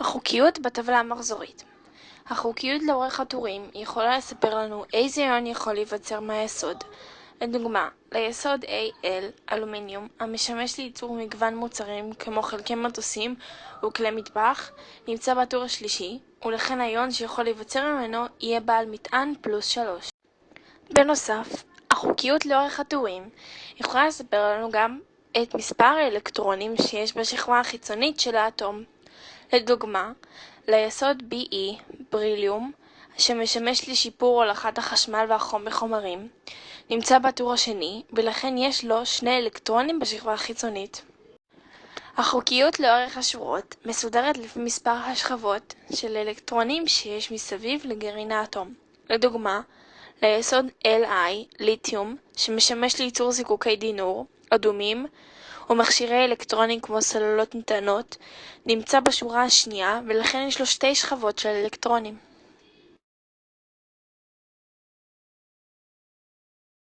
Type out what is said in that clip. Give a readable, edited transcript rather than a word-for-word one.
החוקיות בטבלה המחזורית. החוקיות לאורך הטורים יכולה לספר לנו איזה איון יכול להיווצר מהיסוד. לדוגמה, ליסוד Al, אלומיניום, המשמש לייצור מגוון מוצרים כמו חלקי מטוסים וכלי מטבח, נמצא בטור השלישי, ולכן האיון שיכול להיווצר ממנו יהיה בעל מטען +3. בנוסף, החוקיות לאורך הטורים יכולה לספר לנו גם את מספר האלקטרונים שיש בשכבה החיצונית של האטום. לדוגמה, ליסוד Be, בריליום, שמשמש לשיפור הולכת החשמל והחום בחומרים, נמצא בטור השני, ולכן יש לו 2 אלקטרונים בשכבה החיצונית. החוקיות לאורך השורות מסודרת לפי מספר השכבות של אלקטרונים שיש מסביב לגרעין האטום. לדוגמה, ליסוד Li, ליתיום, שמשמש לייצור זיקוקי דינור, אדומים, ומכשירי אלקטרונים כמו סוללות נטענות, נמצא בשורה השנייה, ולכן יש לו 2 שכבות של אלקטרונים.